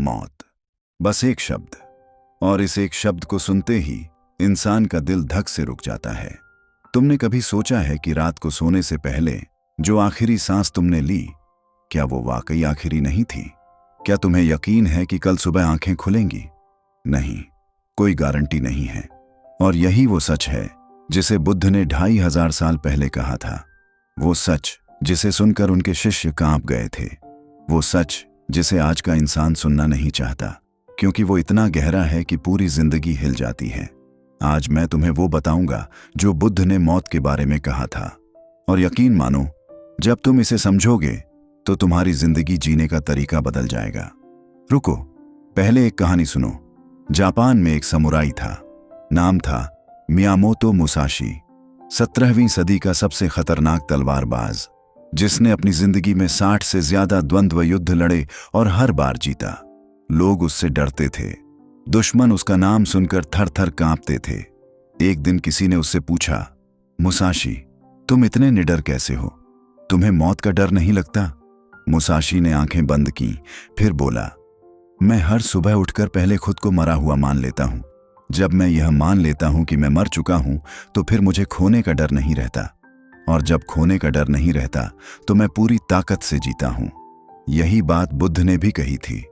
मौत। बस एक शब्द, और इस एक शब्द को सुनते ही इंसान का दिल धक से रुक जाता है। तुमने कभी सोचा है कि रात को सोने से पहले जो आखिरी सांस तुमने ली, क्या वो वाकई आखिरी नहीं थी? क्या तुम्हें यकीन है कि कल सुबह आंखें खुलेंगी? नहीं, कोई गारंटी नहीं है। और यही वो सच है जिसे बुद्ध ने 2500 साल पहले कहा था। वो सच जिसे सुनकर उनके शिष्य कांप गए थे। वो सच जिसे आज का इंसान सुनना नहीं चाहता, क्योंकि वो इतना गहरा है कि पूरी जिंदगी हिल जाती है। आज मैं तुम्हें वो बताऊंगा जो बुद्ध ने मौत के बारे में कहा था। और यकीन मानो, जब तुम इसे समझोगे तो तुम्हारी जिंदगी जीने का तरीका बदल जाएगा। रुको, पहले एक कहानी सुनो। जापान में एक समुराई था। नाम था मियामोतो मुसाशी। 17वीं सदी का सबसे खतरनाक तलवारबाज, जिसने अपनी जिंदगी में 60 से ज्यादा द्वंद्व युद्ध लड़े और हर बार जीता। लोग उससे डरते थे। दुश्मन उसका नाम सुनकर थर थर कांपते थे। एक दिन किसी ने उससे पूछा, मुसाशी, तुम इतने निडर कैसे हो? तुम्हें मौत का डर नहीं लगता? मुसाशी ने आंखें बंद की, फिर बोला, मैं हर सुबह उठकर पहले खुद को मरा हुआ मान लेता हूं। जब मैं यह मान लेता हूं कि मैं मर चुका हूं, तो फिर मुझे खोने का डर नहीं रहता। और जब खोने का डर नहीं रहता, तो मैं पूरी ताकत से जीता हूं। यही बात बुद्ध ने भी कही थी।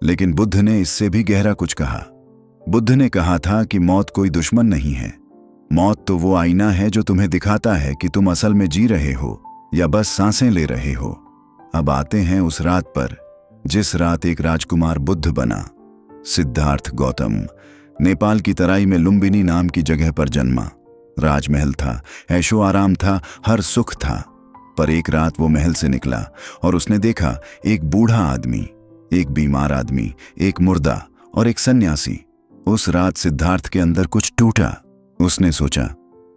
लेकिन बुद्ध ने इससे भी गहरा कुछ कहा। बुद्ध ने कहा था कि मौत कोई दुश्मन नहीं है। मौत तो वो आईना है जो तुम्हें दिखाता है कि तुम असल में जी रहे हो या बस सांसें ले रहे हो। अब आते हैं उस रात पर, जिस रात एक राजकुमार बुद्ध बना। सिद्धार्थ गौतम नेपाल की तराई में लुम्बिनी नाम की जगह पर जन्मा। राजमहल था, ऐशो आराम था, हर सुख था। पर एक रात वो महल से निकला और उसने देखा एक बूढ़ा आदमी, एक बीमार आदमी, एक मुर्दा और एक सन्यासी। उस रात सिद्धार्थ के अंदर कुछ टूटा। उसने सोचा,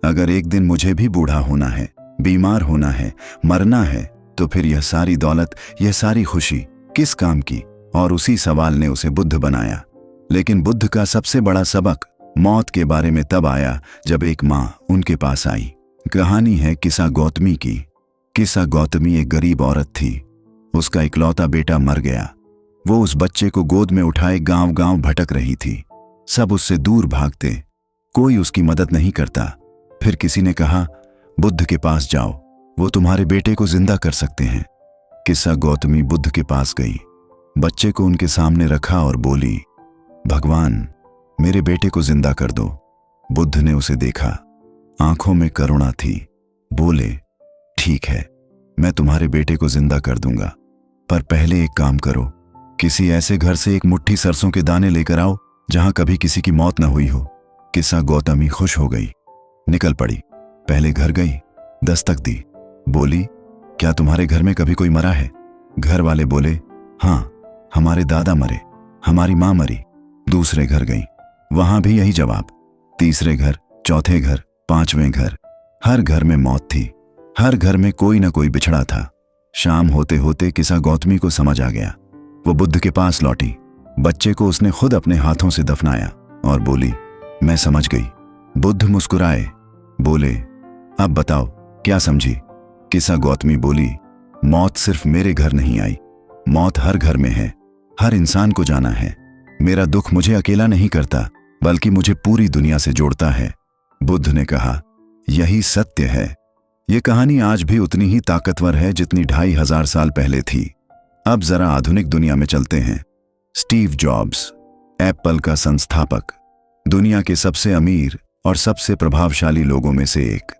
अगर एक दिन मुझे भी बूढ़ा होना है, बीमार होना है, मरना है, तो फिर यह सारी दौलत, यह सारी खुशी किस काम की? और उसी सवाल ने उसे बुद्ध बनाया। लेकिन बुद्ध का सबसे बड़ा सबक मौत के बारे में तब आया जब एक माँ उनके पास आई। कहानी है किस्सा गौतमी की। किस्सा गौतमी एक गरीब औरत थी। उसका इकलौता बेटा मर गया। वो उस बच्चे को गोद में उठाए गांव गांव भटक रही थी। सब उससे दूर भागते, कोई उसकी मदद नहीं करता। फिर किसी ने कहा, बुद्ध के पास जाओ, वो तुम्हारे बेटे को जिंदा कर सकते हैं। किस्सा गौतमी बुद्ध के पास गई, बच्चे को उनके सामने रखा और बोली, भगवान, मेरे बेटे को जिंदा कर दो। बुद्ध ने उसे देखा, आंखों में करुणा थी। बोले, ठीक है, मैं तुम्हारे बेटे को जिंदा कर दूंगा, पर पहले एक काम करो, किसी ऐसे घर से एक मुट्ठी सरसों के दाने लेकर आओ जहां कभी किसी की मौत न हुई हो। किस्सा गौतमी खुश हो गई, निकल पड़ी। पहले घर गई, दस्तक दी, बोली, क्या तुम्हारे घर में कभी कोई मरा है? घर वाले बोले, हाँ, हमारे दादा मरे, हमारी माँ मरी। दूसरे घर गई, वहां भी यही जवाब। तीसरे घर, चौथे घर, पांचवें घर, हर घर में मौत थी। हर घर में कोई न कोई बिछड़ा था। शाम होते होते किस्सा गौतमी को समझ आ गया। वो बुद्ध के पास लौटी। बच्चे को उसने खुद अपने हाथों से दफनाया और बोली, मैं समझ गई। बुद्ध मुस्कुराए, बोले, अब बताओ क्या समझी? किस्सा गौतमी बोली, मौत सिर्फ मेरे घर नहीं आई, मौत हर घर में है, हर इंसान को जाना है। मेरा दुख मुझे अकेला नहीं करता, बल्कि मुझे पूरी दुनिया से जोड़ता है। बुद्ध ने कहा, यही सत्य है। ये कहानी आज भी उतनी ही ताकतवर है जितनी 2500 साल पहले थी। अब जरा आधुनिक दुनिया में चलते हैं। स्टीव जॉब्स, एप्पल का संस्थापक, दुनिया के सबसे अमीर और सबसे प्रभावशाली लोगों में से एक।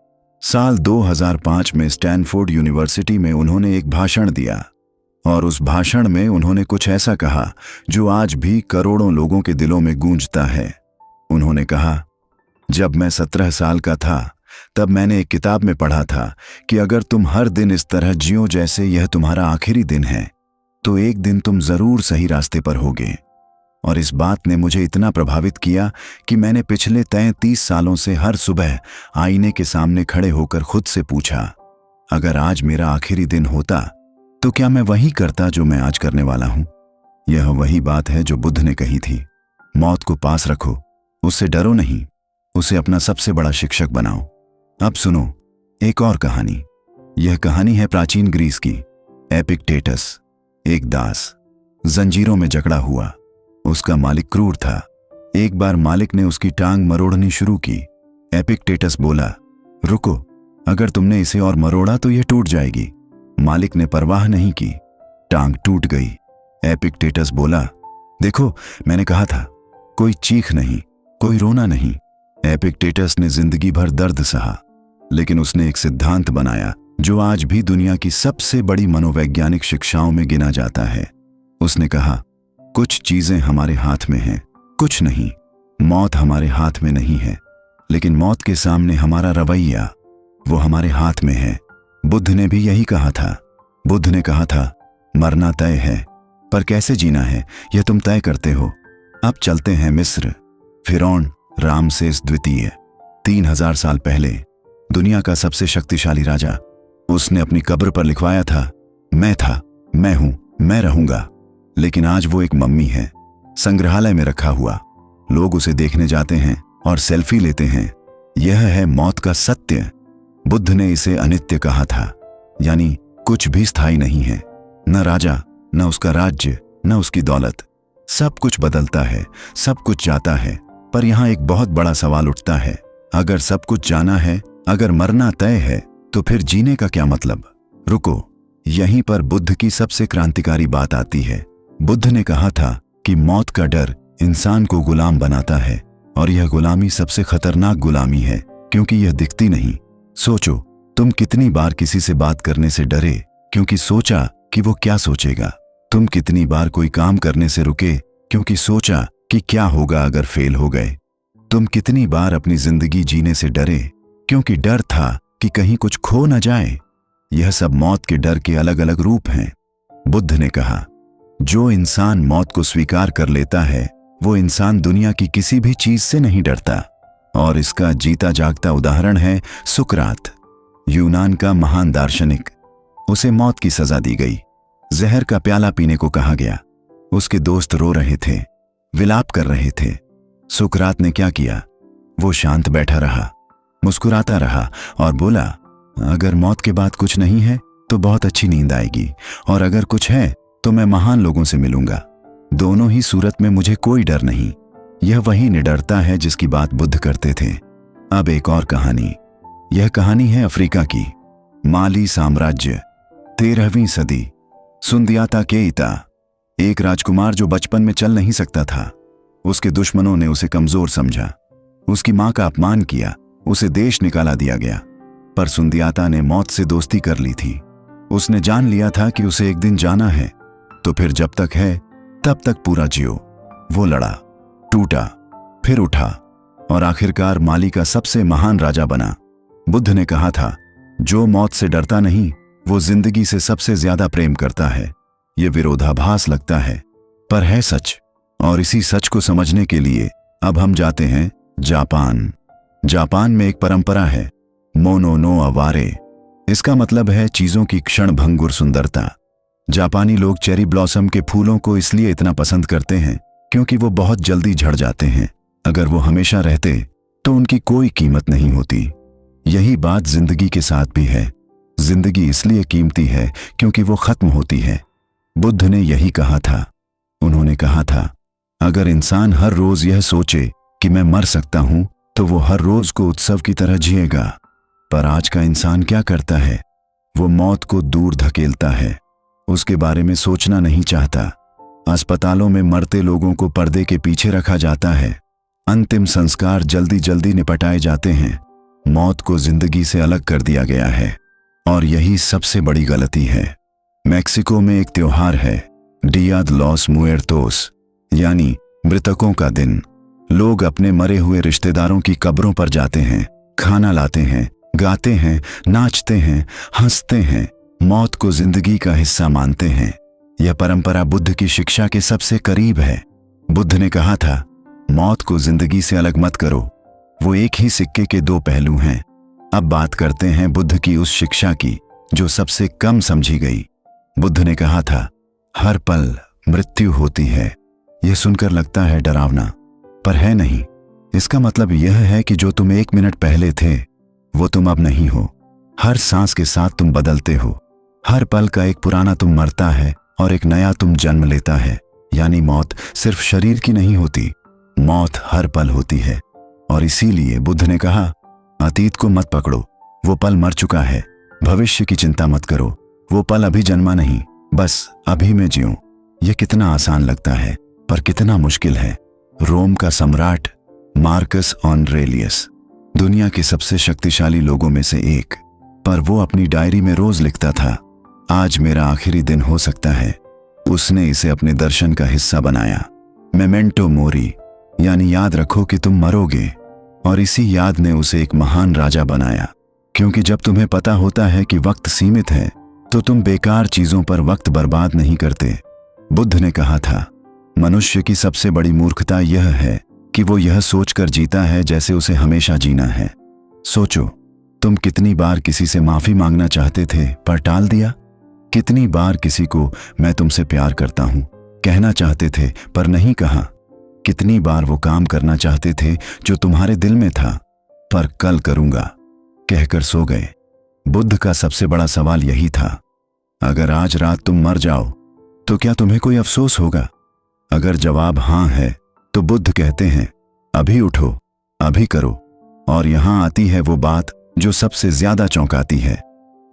साल 2005 में स्टैनफोर्ड यूनिवर्सिटी में उन्होंने एक भाषण दिया और उस भाषण में उन्होंने कुछ ऐसा कहा जो आज भी करोड़ों लोगों के दिलों में गूंजता है। उन्होंने कहा, जब मैं 17 साल का था, तब मैंने एक किताब में पढ़ा था कि अगर तुम हर दिन इस तरह जियो जैसे यह तुम्हारा आखिरी दिन है, तो एक दिन तुम जरूर सही रास्ते पर होगे। और इस बात ने मुझे इतना प्रभावित किया कि मैंने पिछले 33 सालों से हर सुबह आईने के सामने खड़े होकर खुद से पूछा, अगर आज मेरा आखिरी दिन होता तो क्या मैं वही करता जो मैं आज करने वाला हूं? यह वही बात है जो बुद्ध ने कही थी। मौत को पास रखो, उससे डरो नहीं, उसे अपना सबसे बड़ा शिक्षक बनाओ। अब सुनो एक और कहानी। यह कहानी है प्राचीन ग्रीस की। एपिक्टेटस, एक दास। जंजीरों में जकड़ा हुआ। उसका मालिक क्रूर था। एक बार मालिक ने उसकी टांग मरोड़नी शुरू की। एपिक्टेटस बोला, रुको, अगर तुमने इसे और मरोड़ा तो यह टूट जाएगी। मालिक ने परवाह नहीं की, टांग टूट गई। एपिक्टेटस बोला, देखो, मैंने कहा था, कोई चीख नहीं, कोई रोना नहीं। एपिक्टेटस ने जिंदगी भर दर्द सहा, लेकिन उसने एक सिद्धांत बनाया जो आज भी दुनिया की सबसे बड़ी मनोवैज्ञानिक शिक्षाओं में गिना जाता है। उसने कहा, कुछ चीजें हमारे हाथ में हैं, कुछ नहीं। मौत हमारे हाथ में नहीं है, लेकिन मौत के सामने हमारा रवैया, वो हमारे हाथ में है। बुद्ध ने भी यही कहा था। बुद्ध ने कहा था, मरना तय है, पर कैसे जीना है यह तुम तय करते हो। अब चलते हैं मिस्र। फिरौन रामसेस द्वितीय, 3000 साल पहले, दुनिया का सबसे शक्तिशाली राजा। उसने अपनी कब्र पर लिखवाया था, मैं था, मैं हूं, मैं रहूंगा। लेकिन आज वो एक मम्मी है, संग्रहालय में रखा हुआ। लोग उसे देखने जाते हैं और सेल्फी लेते हैं। यह है मौत का सत्य। बुद्ध ने इसे अनित्य कहा था, यानी कुछ भी स्थायी नहीं है, न राजा, न उसका राज्य, न उसकी दौलत। सब कुछ बदलता है, सब कुछ जाता है। पर यहां एक बहुत बड़ा सवाल उठता है, अगर सब कुछ जाना है, अगर मरना तय है, तो फिर जीने का क्या मतलब। रुको, यहीं पर बुद्ध की सबसे क्रांतिकारी बात आती है। बुद्ध ने कहा था कि मौत का डर इंसान को गुलाम बनाता है, और यह गुलामी सबसे खतरनाक गुलामी है, क्योंकि यह दिखती नहीं। सोचो, तुम कितनी बार किसी से बात करने से डरे क्योंकि सोचा कि वो क्या सोचेगा। तुम कितनी बार कोई काम करने से रुके क्योंकि सोचा कि क्या होगा अगर फेल हो गए। तुम कितनी बार अपनी जिंदगी जीने से डरे क्योंकि डर था कि कहीं कुछ खो न जाए। यह सब मौत के डर के अलग अलग रूप हैं। बुद्ध ने कहा, जो इंसान मौत को स्वीकार कर लेता है, वो इंसान दुनिया की किसी भी चीज से नहीं डरता। और इसका जीता जागता उदाहरण है सुकरात, यूनान का महान दार्शनिक। उसे मौत की सजा दी गई। जहर का प्याला पीने को कहा गया। उसके दोस्त रो रहे थे, विलाप कर रहे थे। सुकरात ने क्या किया? वो शांत बैठा रहा, मुस्कुराता रहा और बोला, अगर मौत के बाद कुछ नहीं है तो बहुत अच्छी नींद आएगी, और अगर कुछ है तो मैं महान लोगों से मिलूंगा। दोनों ही सूरत में मुझे कोई डर नहीं। यह वही निडरता है जिसकी बात बुद्ध करते थे। अब एक और कहानी। यह कहानी है अफ्रीका की। माली साम्राज्य, 13वीं सदी। सुंदियाता केइता, एक राजकुमार जो बचपन में चल नहीं सकता था। उसके दुश्मनों ने उसे कमजोर समझा, उसकी मां का अपमान किया, उसे देश निकाला दिया गया। पर सुंदियाता ने मौत से दोस्ती कर ली थी। उसने जान लिया था कि उसे एक दिन जाना है, तो फिर जब तक है तब तक पूरा जियो। वो लड़ा, टूटा, फिर उठा और आखिरकार माली का सबसे महान राजा बना। बुद्ध ने कहा था, जो मौत से डरता नहीं वो जिंदगी से सबसे ज्यादा प्रेम करता है। ये विरोधाभास लगता है, पर है सच। और इसी सच को समझने के लिए अब हम जाते हैं जापान। जापान में एक परंपरा है, मोनो नो अवारे। इसका मतलब है चीजों की क्षण भंगुर सुंदरता। जापानी लोग चेरी ब्लॉसम के फूलों को इसलिए इतना पसंद करते हैं क्योंकि वो बहुत जल्दी झड़ जाते हैं। अगर वो हमेशा रहते तो उनकी कोई कीमत नहीं होती। यही बात जिंदगी के साथ भी है। जिंदगी इसलिए कीमती है क्योंकि वो खत्म होती है। बुद्ध ने यही कहा था। उन्होंने कहा था, अगर इंसान हर रोज यह सोचे कि मैं मर सकता हूं, तो वो हर रोज को उत्सव की तरह जिएगा। पर आज का इंसान क्या करता है? वो मौत को दूर धकेलता है, उसके बारे में सोचना नहीं चाहता। अस्पतालों में मरते लोगों को पर्दे के पीछे रखा जाता है। अंतिम संस्कार जल्दी जल्दी निपटाए जाते हैं। मौत को जिंदगी से अलग कर दिया गया है, और यही सबसे बड़ी गलती है। मैक्सिको में एक त्योहार है, डिया दे लॉस मुएर्तोस, यानी मृतकों का दिन। लोग अपने मरे हुए रिश्तेदारों की कब्रों पर जाते हैं, खाना लाते हैं, गाते हैं, नाचते हैं, हंसते हैं, मौत को जिंदगी का हिस्सा मानते हैं। यह परंपरा बुद्ध की शिक्षा के सबसे करीब है। बुद्ध ने कहा था, मौत को जिंदगी से अलग मत करो, वो एक ही सिक्के के दो पहलू हैं। अब बात करते हैं बुद्ध की उस शिक्षा की जो सबसे कम समझी गई। बुद्ध ने कहा था, हर पल मृत्यु होती है। यह सुनकर लगता है डरावना, पर है नहीं। इसका मतलब यह है कि जो तुम 1 मिनट पहले थे वो तुम अब नहीं हो। हर सांस के साथ तुम बदलते हो। हर पल का एक पुराना तुम मरता है और एक नया तुम जन्म लेता है। यानी मौत सिर्फ शरीर की नहीं होती, मौत हर पल होती है। और इसीलिए बुद्ध ने कहा, अतीत को मत पकड़ो, वो पल मर चुका है। भविष्य की चिंता मत करो, वो पल अभी जन्मा नहीं, बस अभी में जियो। यह कितना आसान लगता है पर कितना मुश्किल है। रोम का सम्राट मार्कस ऑरेलियस दुनिया के सबसे शक्तिशाली लोगों में से एक, पर वो अपनी डायरी में रोज लिखता था, आज मेरा आखिरी दिन हो सकता है। उसने इसे अपने दर्शन का हिस्सा बनाया। मेमेंटो मोरी, यानी याद रखो कि तुम मरोगे। और इसी याद ने उसे एक महान राजा बनाया। क्योंकि जब तुम्हें पता होता है कि वक्त सीमित है तो तुम बेकार चीजों पर वक्त बर्बाद नहीं करते। बुद्ध ने कहा था, मनुष्य की सबसे बड़ी मूर्खता यह है कि वो यह सोचकर जीता है जैसे उसे हमेशा जीना है। सोचो, तुम कितनी बार किसी से माफी मांगना चाहते थे पर टाल दिया? कितनी बार किसी को मैं तुमसे प्यार करता हूं कहना चाहते थे पर नहीं कहा? कितनी बार वो काम करना चाहते थे जो तुम्हारे दिल में था, पर कल करूंगा कहकर सो गए? बुद्ध का सबसे बड़ा सवाल यही था, अगर आज रात तुम मर जाओ तो क्या तुम्हें कोई अफसोस होगा? अगर जवाब हां है तो बुद्ध कहते हैं, अभी उठो, अभी करो। और यहां आती है वो बात जो सबसे ज्यादा चौंकाती है।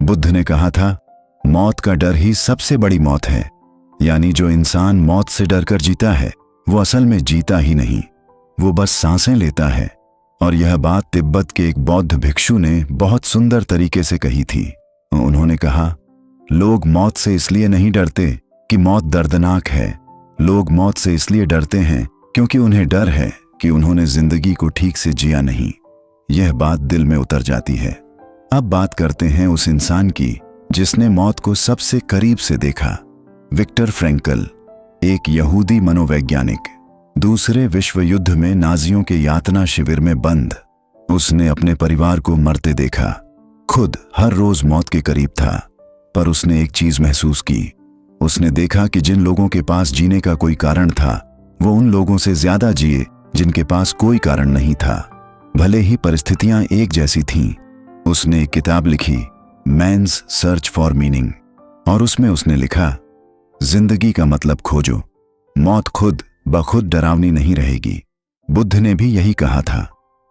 बुद्ध ने कहा था, मौत का डर ही सबसे बड़ी मौत है। यानी जो इंसान मौत से डरकर जीता है वो असल में जीता ही नहीं, वो बस सांसें लेता है। और यह बात तिब्बत के एक बौद्ध भिक्षु ने बहुत सुंदर तरीके से कही थी। उन्होंने कहा, लोग मौत से इसलिए नहीं डरते कि मौत दर्दनाक है, लोग मौत से इसलिए डरते हैं क्योंकि उन्हें डर है कि उन्होंने जिंदगी को ठीक से जिया नहीं। यह बात दिल में उतर जाती है। अब बात करते हैं उस इंसान की जिसने मौत को सबसे करीब से देखा। विक्टर फ्रैंकल, एक यहूदी मनोवैज्ञानिक, दूसरे विश्व युद्ध में नाजियों के यातना शिविर में बंद। उसने अपने परिवार को मरते देखा, खुद हर रोज मौत के करीब था। पर उसने एक चीज महसूस की। उसने देखा कि जिन लोगों के पास जीने का कोई कारण था वो उन लोगों से ज्यादा जिए जिनके पास कोई कारण नहीं था, भले ही परिस्थितियां एक जैसी थीं। उसने एक किताब लिखी, मैन्स सर्च फॉर मीनिंग, और उसमें उसने लिखा, जिंदगी का मतलब खोजो, मौत खुद बखुद डरावनी नहीं रहेगी। बुद्ध ने भी यही कहा था।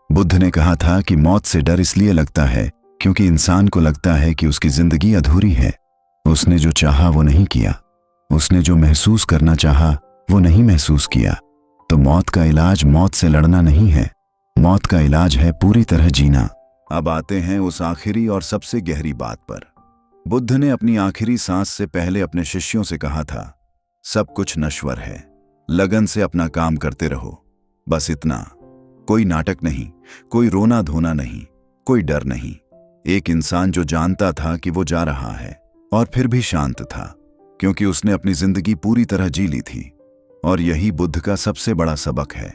बुद्ध ने कहा था कि मौत से डर इसलिए लगता है क्योंकि इंसान को लगता है कि उसकी जिंदगी अधूरी है। उसने जो चाहा वो नहीं किया, उसने जो महसूस करना चाहा वो नहीं महसूस किया। तो मौत का इलाज मौत से लड़ना नहीं है, मौत का इलाज है पूरी तरह जीना। अब आते हैं उस आखिरी और सबसे गहरी बात पर। बुद्ध ने अपनी आखिरी सांस से पहले अपने शिष्यों से कहा था, सब कुछ नश्वर है, लगन से अपना काम करते रहो, बस इतना। कोई नाटक नहीं, कोई रोना धोना नहीं, कोई डर नहीं। एक इंसान जो जानता था कि वो जा रहा है और फिर भी शांत था, क्योंकि उसने अपनी जिंदगी पूरी तरह जी ली थी। और यही बुद्ध का सबसे बड़ा सबक है।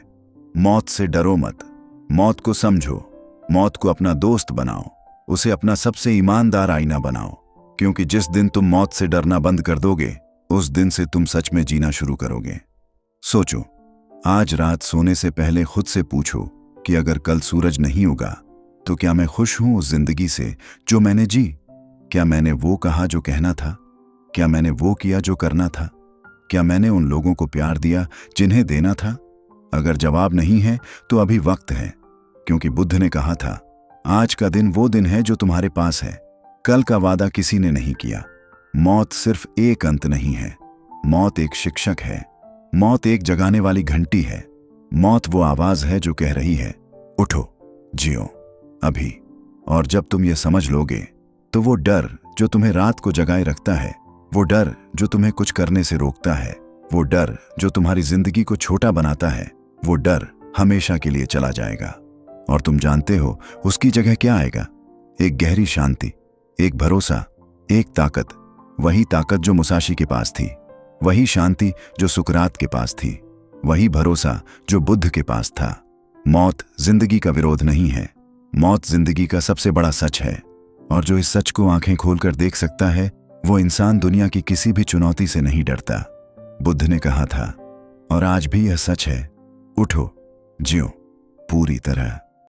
मौत से डरो मत, मौत को समझो, मौत को अपना दोस्त बनाओ, उसे अपना सबसे ईमानदार आईना बनाओ। क्योंकि जिस दिन तुम मौत से डरना बंद कर दोगे, उस दिन से तुम सच में जीना शुरू करोगे। सोचो, आज रात सोने से पहले खुद से पूछो कि अगर कल सूरज नहीं उगा तो क्या मैं खुश हूं उस जिंदगी से जो मैंने जी? क्या मैंने वो कहा जो कहना था? क्या मैंने वो किया जो करना था? क्या मैंने उन लोगों को प्यार दिया जिन्हें देना था? अगर जवाब नहीं है तो अभी वक्त है, क्योंकि बुद्ध ने कहा था, आज का दिन वो दिन है जो तुम्हारे पास है, कल का वादा किसी ने नहीं किया। मौत सिर्फ एक अंत नहीं है, मौत एक शिक्षक है, मौत एक जगाने वाली घंटी है, मौत वो आवाज है जो कह रही है, उठो, जियो, अभी। और जब तुम ये समझ लोगे तो वो डर जो तुम्हें रात को जगाए रखता है, वो डर जो तुम्हें कुछ करने से रोकता है, वो डर जो तुम्हारी जिंदगी को छोटा बनाता है, वो डर हमेशा के लिए चला जाएगा। और तुम जानते हो उसकी जगह क्या आएगा? एक गहरी शांति, एक भरोसा, एक ताकत, वही ताकत जो मुसाशी के पास थी, वही शांति जो सुकरात के पास थी, वही भरोसा जो बुद्ध के पास था। मौत जिंदगी का विरोध नहीं है, मौत जिंदगी का सबसे बड़ा सच है। और जो इस सच को आंखें खोलकर देख सकता है वो इंसान दुनिया की किसी भी चुनौती से नहीं डरता। बुद्ध ने कहा था, और आज भी यह सच है, उठो, जियो पूरी तरह।